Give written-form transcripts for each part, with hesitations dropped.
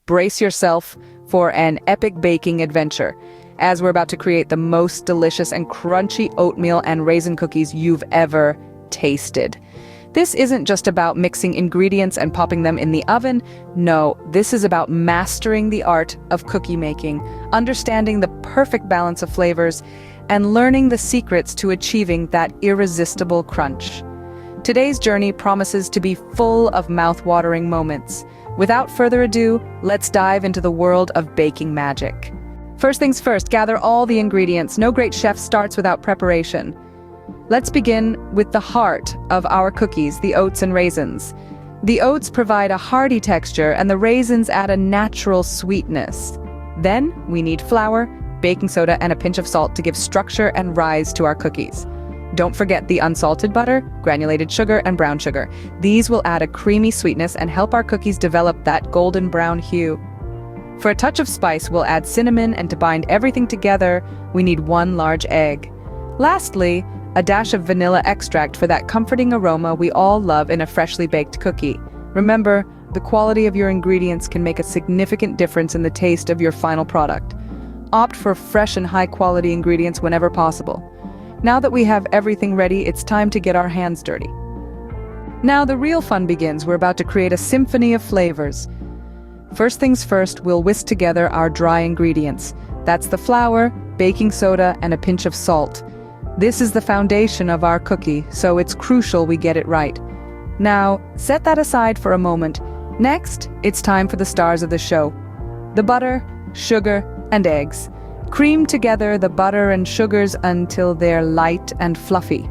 Brace yourself for an epic baking adventure, as we're about to create the most delicious and crunchy oatmeal and raisin cookies you've ever tasted. This isn't just about mixing ingredients and popping them in the oven. No, this is about mastering the art of cookie making, understanding the perfect balance of flavors, and learning the secrets to achieving that irresistible crunch. Today's journey promises to be full of mouth-watering moments. Without further ado, let's dive into the world of baking magic. First things first, gather all the ingredients. No great chef starts without preparation. Let's begin with the heart of our cookies, the oats and raisins. The oats provide a hearty texture and the raisins add a natural sweetness. Then we need flour, baking soda, and a pinch of salt to give structure and rise to our cookies. Don't forget the unsalted butter, granulated sugar, and brown sugar. These will add a creamy sweetness and help our cookies develop that golden brown hue. For a touch of spice, we'll add cinnamon, and to bind everything together, we need 1 large egg. Lastly, a dash of vanilla extract for that comforting aroma we all love in a freshly baked cookie. Remember, the quality of your ingredients can make a significant difference in the taste of your final product. Opt for fresh and high-quality ingredients whenever possible. Now that we have everything ready, it's time to get our hands dirty. Now the real fun begins. We're about to create a symphony of flavors. First things first, we'll whisk together our dry ingredients. That's the flour, baking soda, and a pinch of salt. This is the foundation of our cookie, so it's crucial we get it right. Now, set that aside for a moment. Next, it's time for the stars of the show. The butter, sugar, and eggs. Cream together the butter and sugars until they're light and fluffy.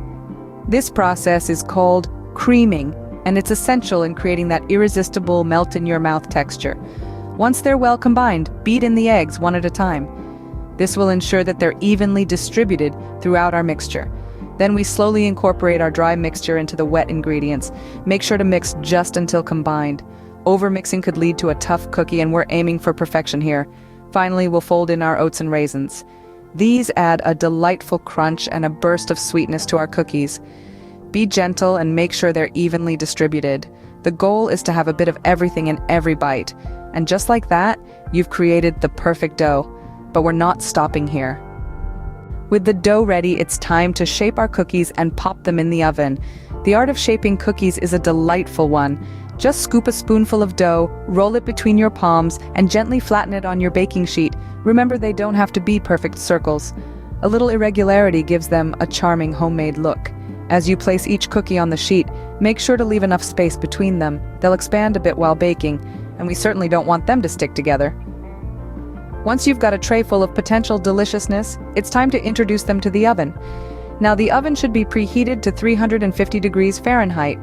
This process is called creaming, and it's essential in creating that irresistible melt-in-your-mouth texture. Once they're well combined, beat in the eggs one at a time. This will ensure that they're evenly distributed throughout our mixture. Then we slowly incorporate our dry mixture into the wet ingredients. Make sure to mix just until combined. Overmixing could lead to a tough cookie, and we're aiming for perfection here. Finally, we'll fold in our oats and raisins. These add a delightful crunch and a burst of sweetness to our cookies. Be gentle and make sure they're evenly distributed. The goal is to have a bit of everything in every bite. And just like that, you've created the perfect dough. But we're not stopping here. With the dough ready, it's time to shape our cookies and pop them in the oven. The art of shaping cookies is a delightful one. Just scoop a spoonful of dough, roll it between your palms, and gently flatten it on your baking sheet. Remember, they don't have to be perfect circles. A little irregularity gives them a charming homemade look. As you place each cookie on the sheet, make sure to leave enough space between them. They'll expand a bit while baking, and we certainly don't want them to stick together. Once you've got a tray full of potential deliciousness, it's time to introduce them to the oven. Now the oven should be preheated to 350 degrees Fahrenheit.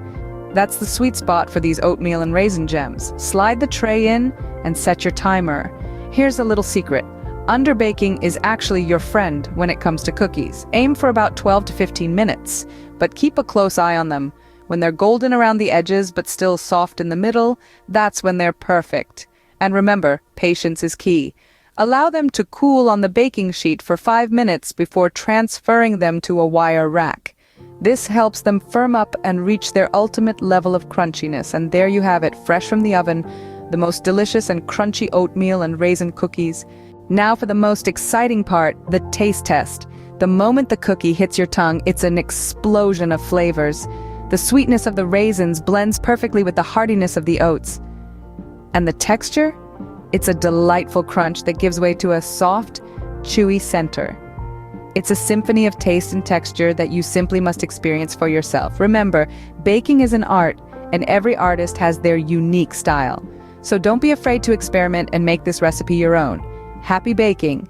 That's the sweet spot for these oatmeal and raisin gems. Slide the tray in and set your timer. Here's a little secret. Underbaking is actually your friend when it comes to cookies. Aim for about 12 to 15 minutes, but keep a close eye on them. When they're golden around the edges but still soft in the middle, that's when they're perfect. And remember, patience is key. Allow them to cool on the baking sheet for 5 minutes before transferring them to a wire rack. This helps them firm up and reach their ultimate level of crunchiness. And there you have it, fresh from the oven, the most delicious and crunchy oatmeal and raisin cookies. Now for the most exciting part, the taste test. The moment the cookie hits your tongue, it's an explosion of flavors. The sweetness of the raisins blends perfectly with the heartiness of the oats. And the texture? It's a delightful crunch that gives way to a soft, chewy center. It's a symphony of taste and texture that you simply must experience for yourself. Remember, baking is an art, and every artist has their unique style. So don't be afraid to experiment and make this recipe your own. Happy baking!